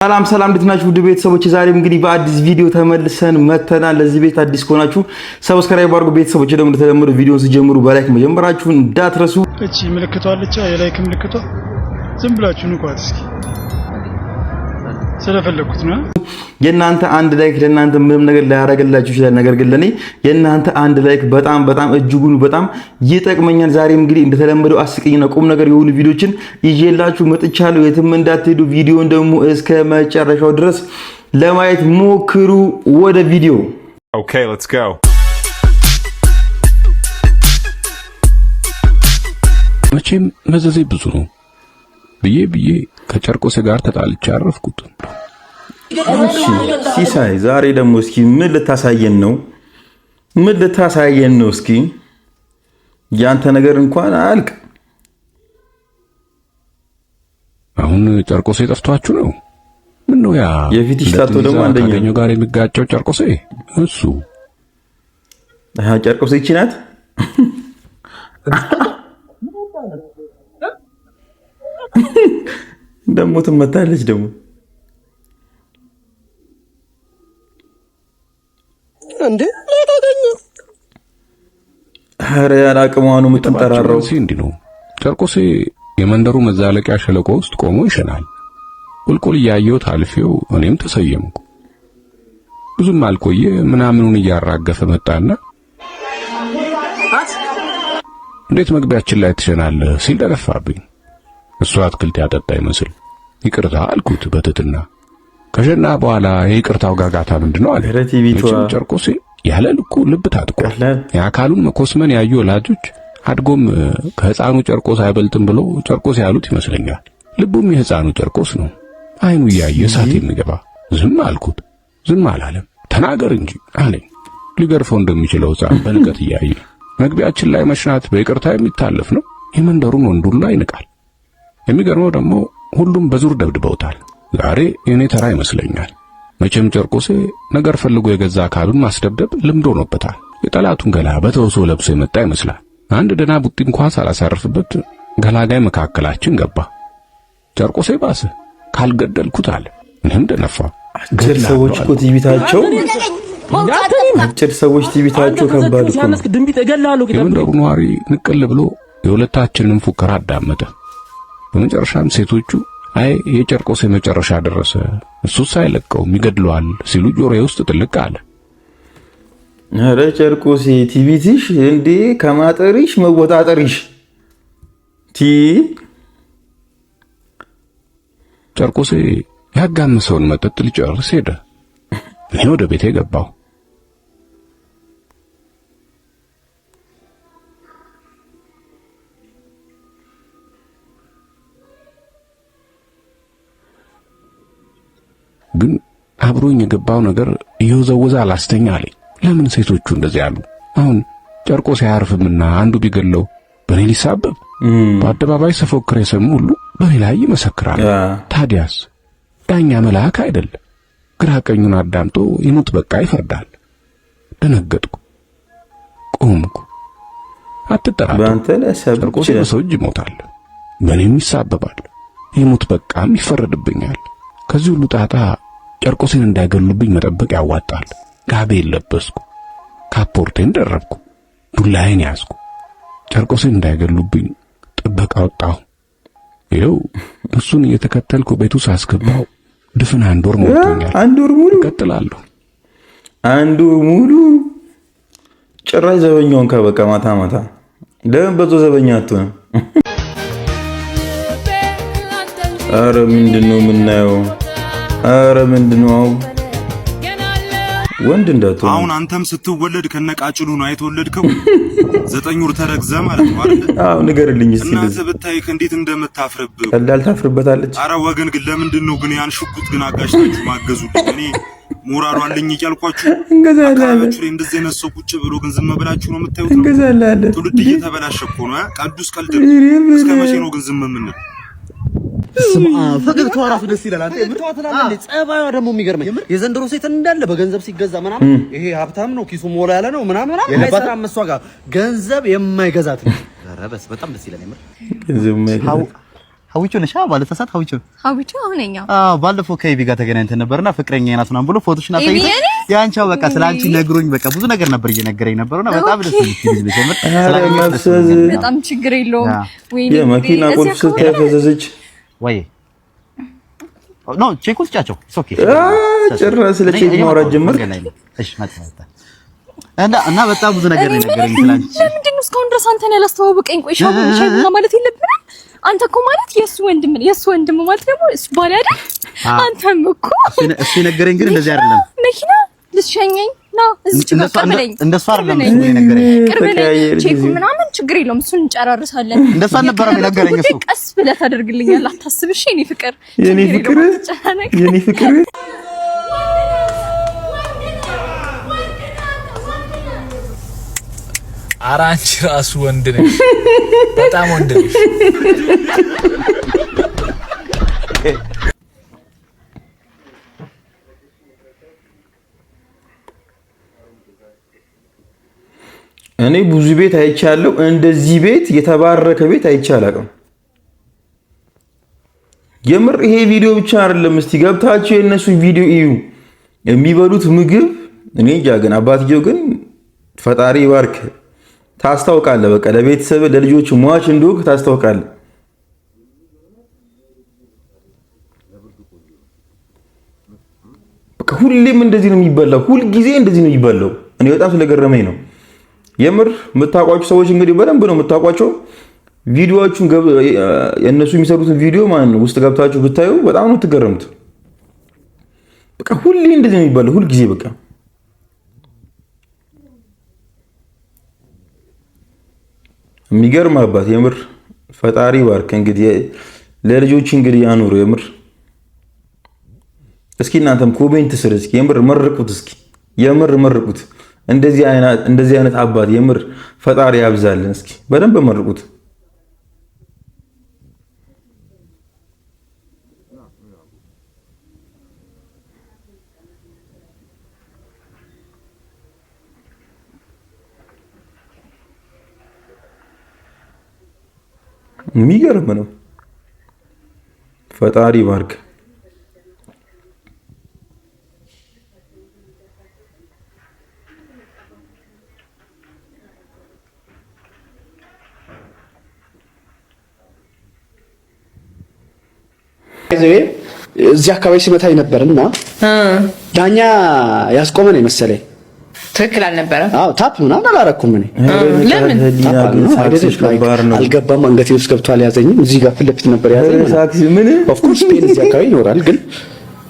ሰላም ሰላም እንዴት ናችሁ? ውድ ቤተሰቦች ዛሬም እንግዲህ በአዲስ ቪዲዮ ተመልሰን መተናል። ለዚህ ቤት አዲስ ከሆናችሁ ሰብስክራይብ አድርጉ። ቤተሰቦች ደግሞ እንደተለመደው ቪዲዮውን ሲጀምሩ በላይክ መጀመራችሁን እንዳትረሱ። እቺ ምልክቷ አለች፣ የላይክ ምልክቷ ዝም ብላችሁ ንኳት እስኪ። ስለፈለኩት ነው። የእናንተ አንድ ላይክ ለእናንተ ምንም ነገር ላያደርግላችሁ ይችላል። ነገር ግን ለኔ የእናንተ አንድ ላይክ በጣም እጅጉን በጣም ይጠቅመኛል። ዛሬም እንግዲህ እንደተለመደው አስቂኝና ቁም ነገር የሆኑ ቪዲዮችን ይዤላችሁ መጥቻለሁ። የትም እንዳትሄዱ፣ ቪዲዮን ደግሞ እስከ መጨረሻው ድረስ ለማየት ሞክሩ። ወደ ቪዲዮ ኦኬ ሌትስ ጎ። መቼም መዘዜ ብዙ ነው ብዬ ከጨርቆሴ ጋር ተጣልቼ አረፍኩት። ሲሳይ ዛሬ ደግሞ እስኪ ምን ልታሳየን ነው? እስኪ ያንተ ነገር እንኳን አልቅ። አሁን ጨርቆሴ ጠፍቷችሁ ነው? ምን ነው ያ የፊትሽ ታቶ ደግሞ አንደኛው ጋር የሚጋጨው ጨርቆሴ? እሱ ጨርቆሴ ይቺ ናት። ደሞ ትመታለች ደግሞ እንዴ ለታገኘ አረ ያላቅማኑ ምትጠራራው እንዴ ነው። ጨርቆሴ የመንደሩ መዛለቂያ ሸለቆ ውስጥ ቆሞ ይሸናል። ቁልቁል እያየሁት አልፌው እኔም ተሰየምኩ። ብዙም አልቆየ ምናምኑን እያራገፈ መጣና እንዴት መግቢያችን ላይ ትሸናለህ ሲል ደረፋብኝ። እሱ አትክልት ያጠጣ ይመስል ይቅርታ አልኩት በትትና። ከሸና በኋላ የይቅርታው ጋጋታ ምንድነው አለ። ጨርቆሴ ያለ ልኩ ልብ ታጥቋል። የአካሉን መኮስመን ያዩ ወላጆች አድጎም ከህፃኑ ጨርቆስ አይበልጥም ብሎ ጨርቆስ ያሉት ይመስለኛል። ልቡም የህፃኑ ጨርቆስ ነው። አይኑ እያየ እሳት የሚገባ። ዝም አልኩት። ዝም አላለም። ተናገር እንጂ አለኝ። ሊገርፈው እንደሚችለው ህፃን በንቀት እያየ። መግቢያችን ላይ መሽናት በይቅርታ የሚታለፍ ነው። የመንደሩን ወንዱላ ይንቃል። የሚገርመው ደግሞ ሁሉም በዙር ደብድበውታል። ዛሬ የኔ ተራ ይመስለኛል። መቼም ጨርቆሴ ነገር ፈልጎ የገዛ አካሉን ማስደብደብ ልምድ ሆኖበታል። የጠላቱን ገላ በተወሶ ለብሶ የመጣ ይመስላል። አንድ ደና ቡጢ እንኳን ሳላሳርፍበት ገላጋይ መካከላችን ገባ። ጨርቆሴ ባሰ። ካልገደልኩት አለ። እኔም ደነፋ። አጭር ሰዎች እኮ ቲቪታቸው ከባድ እኮ ነው። የመንደሩ ነዋሪ ንቅል ብሎ የሁለታችንን ፉከራ አዳመጠ። በመጨረሻም ሴቶቹ አይ የጨርቆሴ መጨረሻ ደረሰ፣ እሱስ አይለቀውም ይገድለዋል ሲሉ ጆሮዬ ውስጥ ጥልቅ አለ። ኧረ ጨርቆሴ ቲቪትሽ እንዴ ከማጠሪሽ መወጣጠሪሽ ጨርቆሴ ያጋመሰውን መጠጥ ሊጨርስ ሄደ። እኔ ወደ ቤቴ ገባሁ። ግን አብሮኝ የገባው ነገር እየወዘወዘ አላስተኛ አለኝ። ለምን ሴቶቹ እንደዚህ ያሉ? አሁን ጨርቆሴ አያርፍምና አንዱ ቢገለው በኔ ሊሳበብ በአደባባይ ሰፎክር የሰሙ ሁሉ በኔ ላይ ይመሰክራሉ። ታዲያስ ዳኛ መልአክ አይደል? ግራ ቀኙን አዳምጦ ይሙት በቃ ይፈርዳል። ደነገጥኩ፣ ቆምኩ። አትጠራጠር፣ ጨርቆሴ በሰው እጅ ይሞታል፣ በኔም ይሳበባል። ይሙት በቃም ይፈረድብኛል። ከዚህ ሁሉ ጣጣ ጨርቆሴን እንዳይገሉብኝ መጠበቅ ያዋጣል። ጋቤን ለበስኩ፣ ካፖርቴን ደረብኩ፣ ዱላዬን ያዝኩ። ጨርቆሴን እንዳይገሉብኝ ጥበቃ ወጣሁ። ይኸው እሱን እየተከተልኩ ቤቱ ሳስገባው ድፍን አንድ ወር ሞልቶኛል። አንድ ወር ሙሉ እቀጥላለሁ። አንድ ወር ሙሉ ጭራሽ ዘበኛውን ከበቃ ማታ ለምን በዞ ዘበኛ አትሆንም? አረ ምንድነው የምናየው? አረ ምንድነው ወንድ እንዳትሆን። አሁን አንተም ስትወለድ ከነቃጭሉ ነው የተወለድከው። 9 ወር ተረግዘ ማለት ነው አይደል? አዎ ንገርልኝ እስቲ። እናንተ ብታይክ እንዴት እንደምታፍርብ ቀላል ታፍርበታለች። አረ ወገን ግን ለምንድን ነው ግን ያን ሽጉጥ ግን አጋሽታችሁ ማገዙ? እኔ ሞራሉ አለኝ እያልኳችሁ እንገዛለን። እንደዚህ አይነት ሰው ቁጭ ብሎ ግን ዝም ብላችሁ ነው የምታዩት? እንገዛለን። ትውልድ እየተበላሸ እኮ ነው። ቅዱስ ቀልድ እስከ መቼ ነው ግን ዝም የምንለው? ፈገግታዋ ራሱ ደስ ይላል። አንተ ምርቷ ትላለች። ጸባይዋ ደግሞ የሚገርመኝ የዘንድሮ ሴት እንዳለ በገንዘብ ሲገዛ ምናምን ይሄ ሀብታም ነው ኪሱ ሞላ ያለ ነው ምናምን የለባታም። እሷ ጋር ገንዘብ የማይገዛት ነው። ኧረ በጣም ደስ ይላል። የምር ሀዊቾ ነሽ? ባለ ተሳት ሀዊቾ አሁንኛው ባለፈው ከኢቢ ጋር ተገናኝተን ነበርና ፍቅረኛ ናት ምናምን ብሎ ፎቶሽን አሳይቶ ያንቻው በቃ ስላንቺ ነግሮኝ በቃ ብዙ ነገር ነበር እየነገረኝ ነበርና በጣም ደስ ይላል። በጣም ችግር የለውም። ወይኔ የመኪና ቁልፍ ስትያፈዘዘች ወይ ኖ ቼኩስ ጫቸው ኦኬ ጭራሽ ስለ ቼክ ማውራት ጀመር። እሺ መጣ እና በጣም ብዙ ነገር ነገረኝ ስላንቺ። ለምንድን ነው እስካሁን ድረስ አንተን ያላስተዋወቀኝ? ቆይ ሻው ማለት የለብንም? አንተ እኮ ማለት የሱ ወንድም ማለት ደግሞ እሱ ባል አይደል? አንተም እኮ እሱ ነገረኝ፣ ግን እንደዚህ አይደለም። መኪና ልትሸኘኝ ነው እዚህ ጋር ቀበለኝ። እንደሱ አይደለም እሱ ነገረኝ። ቼኩ ምናምን ችግር የለውም፣ እሱን እንጨራርሳለን። እንደሱ አልነበረም ነገረኝ። እሱ ቀስ ብለህ ታደርግልኛለህ፣ አታስብ። እሺ የኔ ፍቅር ኧረ አንቺ ራሱ ወንድ ነሽ፣ በጣም ወንድ ነሽ። እኔ ብዙ ቤት አይቻለሁ፣ እንደዚህ ቤት የተባረከ ቤት አይቻልም። የምር ይሄ ቪዲዮ ብቻ አይደለም። እስቲ ገብታችሁ የነሱ ቪዲዮ እዩ። የሚበሉት ምግብ እኔ እንጃ፣ ግን አባትየው ግን ፈጣሪ ይባርክ። ታስታውቃለህ፣ በቃ ለቤተሰብ ለልጆች ሟች እንደሆንክ ታስታውቃለህ። በቃ ሁሌም እንደዚህ ነው የሚበላው፣ ሁልጊዜ እንደዚህ ነው የሚበላው። እኔ በጣም ስለገረመኝ ነው የምር። የምታውቋቸው ሰዎች እንግዲህ በደንብ ነው የምታውቋቸው። ቪዲዮዎቹን የእነሱ የሚሰሩትን ቪዲዮ ማለት ነው ውስጥ ገብታችሁ ብታዩ በጣም ነው ትገረሙት። በቃ ሁሌ እንደዚህ ነው የሚበላው፣ ሁልጊዜ በቃ የሚገርም አባት የምር ፈጣሪ ባርክ። እንግዲህ ለልጆች እንግዲህ ያኑሩ የምር። እስኪ እናንተም ኮሜንት ስር እስኪ የምር መርቁት፣ እስኪ የምር መርቁት። እንደዚህ አይነት አባት የምር ፈጣሪ ያብዛልን። እስኪ በደንብ መርቁት። የሚገርም ነው። ፈጣሪ ባርክ። እዚህ አካባቢ ሲመታኝ ነበርና ዳኛ ያስቆመ ነው መሰለኝ። ትክክል አልነበረም። አዎ ታፕ ምናምን አላረኩም እኔ። ለምን አልገባም። አንገቴ ውስጥ ገብቷል። ያዘኝም እዚህ ጋር ፊት ለፊት ነበር ያዘኝ። ኦፍ ኮርስ ፔን እዚህ አካባቢ ይኖራል፣ ግን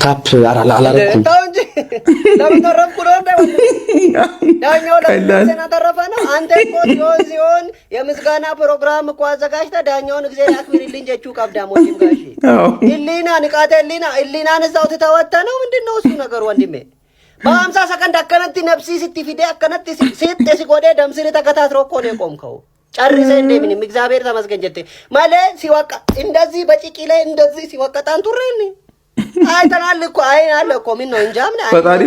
ታፕ አላረኩም። ለምን ተረፍኩ ነው እንደ ዳኛው ለምን ተረፈ ነው? አንተ እኮ ሲሆን የምስጋና ፕሮግራም እኮ አዘጋጅተህ ዳኛውን እግዚአብሔር ያክብርልኝ ጀቹ ቀብዳሞችም ጋሺ ኢሊና ንቃተ ኢሊናን እዛው ተተወተ ነው። ምንድነው እሱ ነገር ወንድሜ? በ50 ሰከንድ አከነቲ ነፍሲ ስትፊደ አከነቲ ሲጥ ሲቆደ ደምስሪ ተከታትሮ እኮ ነው የቆምከው። ጨርሰ እንደ ምንም እግዚአብሔር ተመስገን ጀቴ ማለት ሲወቃ እንደዚህ በጭቂ ላይ እንደዚህ ሲወቃ ታንቱረኝ አይተናል እኮ አይናለ እኮ ምን ነው እንጃ ምን ፈጣሪ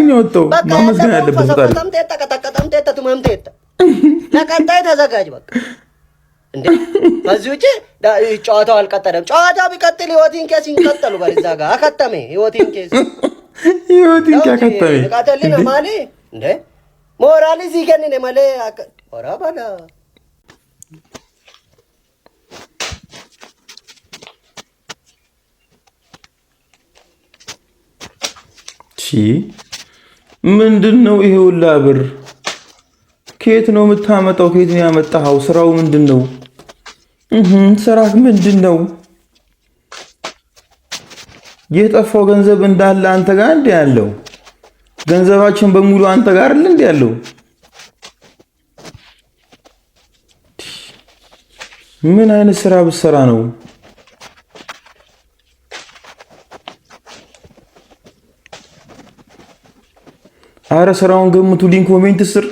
ነው ያወጣው ማመስገን ያለበት ፈጣሪ። ተቀጠቀጠም ተተቱመም ተተ ለቀጣይ ተዘጋጅ በቃ እንዴ። በዚህ ውጪ ጨዋታው አልቀጠለም። ጨዋታው ቢቀጥል ህይወቴን ኬስ ይንቀጥሉ በዛ ጋር አከተመ ህይወቴን ኬስ ቃተልና ማለ እንዴ ሞራሊ ሲገን ማለ ኦራ ባላ ምንድነው ይሄ ሁላ ብር? ከየት ነው የምታመጣው? ከየት ነው ያመጣኸው? ስራው ምንድነው? ስራህ ምንድነው? የጠፋው ገንዘብ እንዳለ አንተ ጋር እንደ ያለው ገንዘባችን በሙሉ አንተ ጋር አይደል እንደ ያለው? ምን አይነት ስራ ብትሰራ ነው? አረ ስራውን ገምቱልኝ ኮሜንት ስር።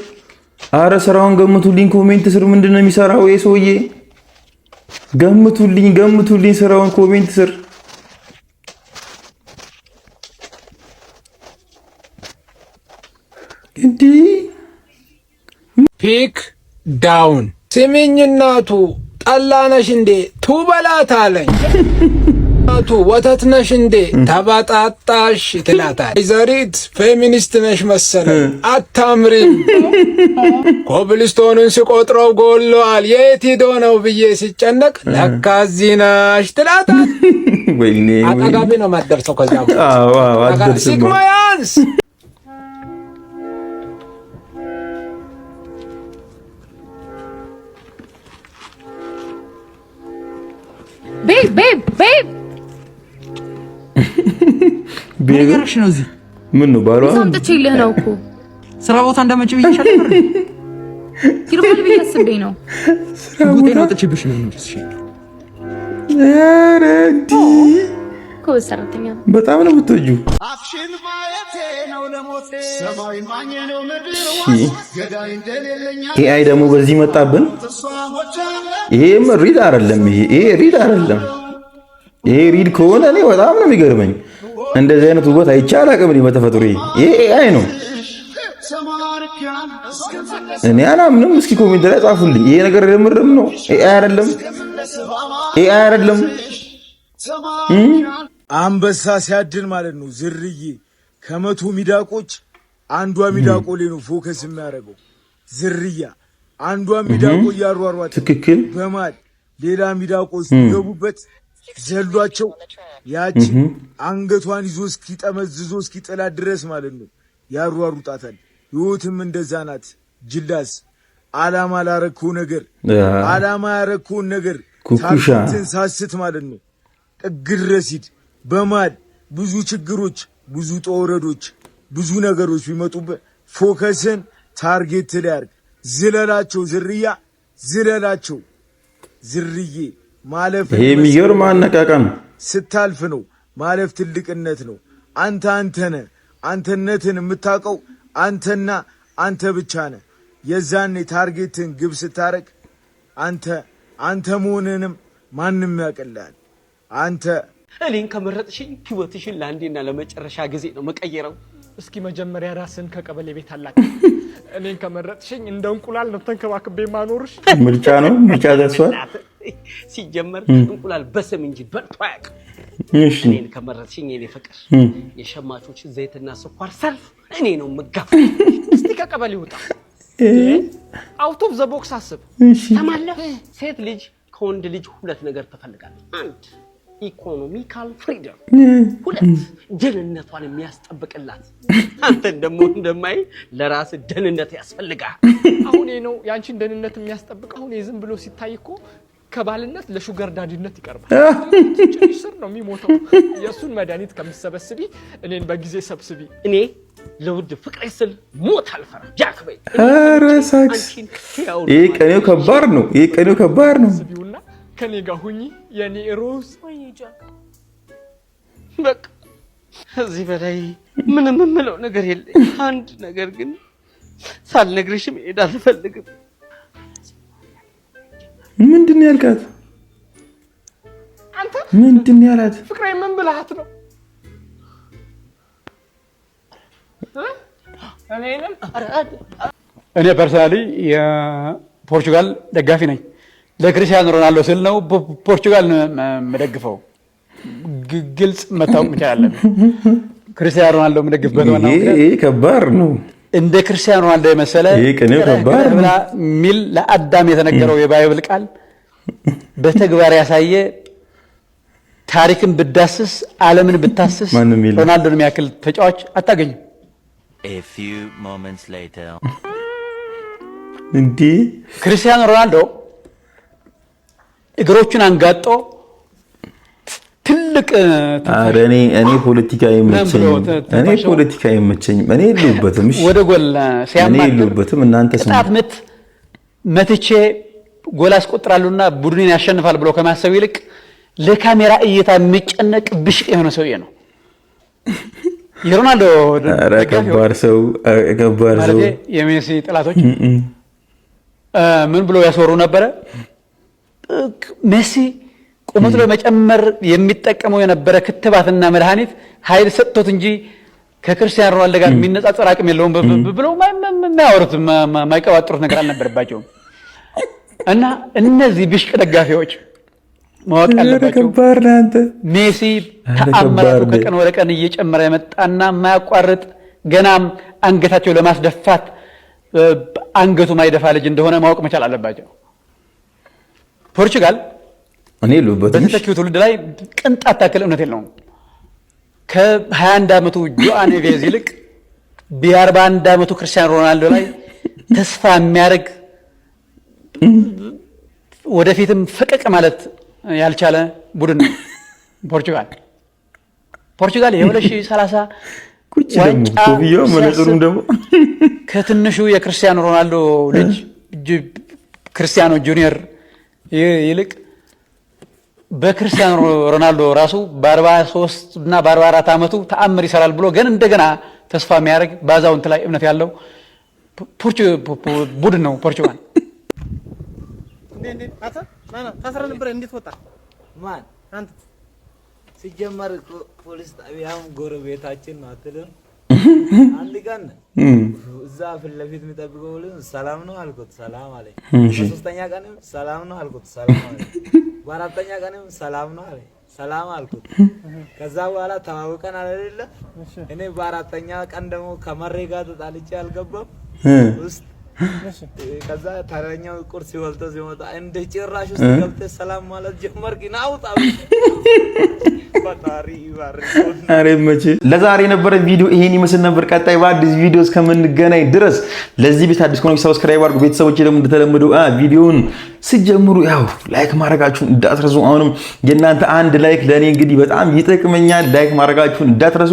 አረ ስራውን ገምቱልኝ ኮሜንት ስር። ምንድነው የሚሰራው ይሄ ሰውዬ? ገምቱልኝ ስራውን ኮሜንት ስር። እንዲ ፒክ ዳውን ስሚኝ እናቱ ጠላነሽ እንዴ ቱበላ ትላታለኝ። አቱ ወተት ነሽ እንዴ ተባጣጣሽ ትላታለች። ዘሪት ፌሚኒስት ነሽ መሰለኝ አታምሪም። ኮብልስቶንን ሲቆጥረው ጎሏል የት ሄዶ ነው ብዬ ሲጨነቅ ለካ እዚህ ነሽ ትላታለች። ወይኔ አጠጋቢ ነው የማትደርሰው። ከዛ ሲግማ ያንስ ቤብ ነገርሽ ነው። እዚህ ምን ነው ባሏ ሰምተችልህ ነው እኮ ስራ ቦታ እንደመጭ ብዬሻለሁ። ይሩል ብዬ ነው ጉዴን አውጥቼብሽ ነው እንጂ እሺ። ኧረ እንዲ ሰራተኛ በጣም ነው የምትወጂው። አፍሽን ማየቴ ነው ለሞቴ ሰማይ ማኝ ነው ምድር ገዳይ እንደሌለኛ ኤአይ ደግሞ በዚህ መጣብን። ይሄም ሪድ አይደለም። ይሄ ሪድ አይደለም። ይሄ ሪድ ከሆነ እኔ በጣም ነው የሚገርመኝ። እንደዚህ አይነት ውበት አይቼ አላውቅም እኔ በተፈጥሮ። ይሄ ኤአይ ነው። እኔ አላምንም። እስኪ ኮሜንት ላይ ጻፉልኝ። ይሄ ነገር ለምርም ነው ኤአይ አይደለም። ኤአይ አይደለም። አንበሳ ሲያድን ማለት ነው ዝርዬ ከመቶ ሚዳቆች አንዷ ሚዳቆ ላይ ነው ፎከስ የሚያደርገው። ዝርያ አንዷ ሚዳቆ እያሯሯጥ ትክክል በማል ሌላ ሚዳቆ ሲገቡበት ዘሏቸው ያቺ አንገቷን ይዞ እስኪጠመዝዞ እስኪጥላት ድረስ ማለት ነው ያሯሩጣታል። ህይወትም እንደዛ ናት። ጅላስ አላማ ላረከው ነገር አላማ ያረከውን ነገር ታርትን ሳስት ማለት ነው ጥግ ድረስ ሂድ። በማል ብዙ ችግሮች፣ ብዙ ጦረዶች፣ ብዙ ነገሮች ቢመጡበት ፎከስን ታርጌት ላይ አድርግ። ዝለላቸው ዝርያ ዝለላቸው ዝርዬ ማለፍ ይሄ የሚገርም አነቃቃም ስታልፍ ነው ማለፍ ትልቅነት ነው። አንተ ነህ። አንተነትን የምታውቀው አንተና አንተ ብቻ ነህ። የዛኔ ታርጌትን ግብ ስታረግ አንተ መሆንንም ማንም ያቀላል። አንተ እኔን ከመረጥሽኝ ህይወትሽን ለአንዴና ለመጨረሻ ጊዜ ነው መቀየረው። እስኪ መጀመሪያ ራስን ከቀበሌ ቤት አላቅ። እኔን ከመረጥሽኝ እንደ እንቁላል ነው ተንከባክቤ ማኖርሽ። ምርጫ ነው ምርጫ ደርሷል። ሲጀመር እንቁላል በስም እንጂ በልቶ አያውቅም። እሺ እኔን ከመረጥሽኝ የኔ ፍቅር የሸማቾች ዘይትና ስኳር ሰልፍ እኔ ነው መጋፍ። እስቲ ከቀበሌ ውጣ። አውት ኦፍ ዘ ቦክስ አስብ። ተማለህ። ሴት ልጅ ከወንድ ልጅ ሁለት ነገር ትፈልጋለች። አንድ ኢኮኖሚካል ፍሪደም፣ ሁለት ደህንነቷን የሚያስጠብቅላት። አንተ ደግሞ እንደማይ ለራስ ደህንነት ያስፈልጋል። አሁን ነው ያንቺን ደህንነት የሚያስጠብቀው። አሁን ዝም ብሎ ሲታይ እኮ ከባልነት ለሹገር ዳዲነት ይቀርባል። ጭንሽ ስር ነው የሚሞተው። የሱን መድኃኒት ከምትሰበስቢ እኔን በጊዜ ሰብስቢ። እኔ ለውድ ፍቅሬ ስል ሞት አልፈራም። ጃክበይ ኧረ ሳክስ ይሄ ቀኔው ከባድ ነው። ይሄ ቀኔው ከባድ ነው። ስቢውና ከኔ ጋር ሁኚ የኔ ሮዝ። ወይ ጃክ በቃ እዚህ በላይ ምንም የምለው ነገር የለም። አንድ ነገር ግን ሳልነግርሽ መሄድ አልፈልግም። ምንድን ነው ያልካት? አንተ ምንድን ነው ያላት? ፍቅሬ ምን ብለሃት ነው? እኔ ፐርሰናሊ የፖርቹጋል ደጋፊ ነኝ። ለክርስቲያኖ ሮናልዶ ስል ነው ፖርቹጋል መደግፈው። ግልጽ መታወቅ መቻል አለብን። ክርስቲያኖ ሮናልዶ መደግፍበት ዋናው ምክንያት ይሄ ከባድ ነው። እንደ ክርስቲያኖ ሮናልዶ የመሰለ ይሄ ቀኔው ከባድ ነው ሚል ለአዳም የተነገረው የባይብል ቃል በተግባር ያሳየ ታሪክን ብዳስስ ዓለምን ብታስስ ሮናልዶን የሚያክል ተጫዋች አታገኝም። A few moments later እንዴ ክርስቲያኖ ሮናልዶ እግሮቹን አንጋጦ ትልቅ እኔ ፖለቲካ አይመቸኝም። እኔ የለሁበትም። እሺ ወደ ጎል ሲያማት እኔ የለሁበትም። እናንተ ቅጣት ምት መትቼ ጎል አስቆጥራለሁና ቡድኔን ያሸንፋል ብሎ ከማሰብ ይልቅ ለካሜራ እይታ የሚጨነቅ ብሽቅ የሆነ ሰውዬ ነው የሮናልዶ። ከባድ ሰው የሜሲ ጥላቶች ምን ብሎ ያስወሩ ነበረ? ሜሲ ቁመቱ ለመጨመር የሚጠቀመው የነበረ ክትባትና መድኃኒት ኃይል ሰጥቶት እንጂ ከክርስቲያኖ ሮናልዶ ጋር የሚነጻጸር አቅም የለውም ብለው የማያወሩት የማይቀባጥሩት ነገር አልነበረባቸውም። እና እነዚህ ብሽቅ ደጋፊዎች ማወቅ ያለባቸው ሜሲ ተአምራቱ ከቀን ወደ ቀን እየጨመረ የመጣና የማያቋርጥ ገናም አንገታቸው ለማስደፋት አንገቱ ማይደፋ ልጅ እንደሆነ ማወቅ መቻል አለባቸው። ፖርቹጋል በተተኪው ትውልድ ላይ ቅንጣት ታክል እምነት የለውም። ከ21 ዓመቱ ጆአን ኔቬዝ ይልቅ በ41 ዓመቱ ክርስቲያኖ ሮናልዶ ላይ ተስፋ የሚያደርግ ወደፊትም ፈቀቅ ማለት ያልቻለ ቡድን ነው ፖርቹጋል የ2030 ዋንጫ ደግሞ ከትንሹ የክርስቲያኖ ሮናልዶ ልጅ ክርስቲያኖ ጁኒየር ይልቅ በክርስቲያኖ ሮናልዶ ራሱ በ43 እና በ44 ዓመቱ ተአምር ይሰራል ብሎ ግን እንደገና ተስፋ የሚያደርግ ባዛውንት ላይ እምነት ያለው ቡድን ነው ፖርቹጋል። ታስረ ነበር እንዴት ወጣ? ማን አንተ? ሲጀመር ፖሊስ ጣቢያም ጎረቤታችን ነው አትልም? አንድ ቀን እዛ ፊት ለፊት የሚጠብቀው ሰላም ነው አልኩት፣ ሰላም አለኝ። በሶስተኛ ቀንም ሰላም ነው አልኩት፣ ሰላም አለኝ። በአራተኛ ቀንም ሰላም ነው አለኝ፣ ሰላም አልኩት። ከዛ በኋላ ተዋውቀን አይደለ? እኔ በአራተኛ ቀን ደግሞ ከመሬ ጋር ተጣልቼ አልገባም ውስጥ ከዛ ታረኛው ቁርስ ይወልቶ ሲመጣ እንደ ጭራሽ ውስጥ ገብተህ ሰላም ማለት ጀመርክ። ናውጣ ፈጣሪ ይባርክ። አሬ መቼ ለዛሬ የነበረ ቪዲዮ ይሄን ይመስል ነበር። ቀጣይ በአዲስ ቪዲዮ እስከምንገናኝ ድረስ ለዚህ ቤት አዲስ ከሆነ ሰብስክራይብ አድርጉ። ቤተሰቦቼ ደግሞ እንደተለመደው ቪዲዮውን ሲጀምሩ ያው ላይክ ማድረጋችሁን እንዳትረሱ። አሁንም የእናንተ አንድ ላይክ ለኔ እንግዲህ በጣም ይጠቅመኛል። ላይክ ማድረጋችሁን እንዳትረሱ፣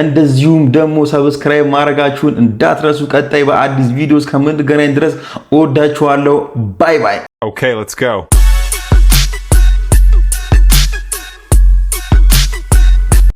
እንደዚሁም ደግሞ ሰብስክራይብ ማድረጋችሁን እንዳትረሱ። ቀጣይ በአዲስ ቪዲዮ እስከምንገናኝ ድረስ እወዳችኋለሁ። ባይ ባይ። Okay, let's go.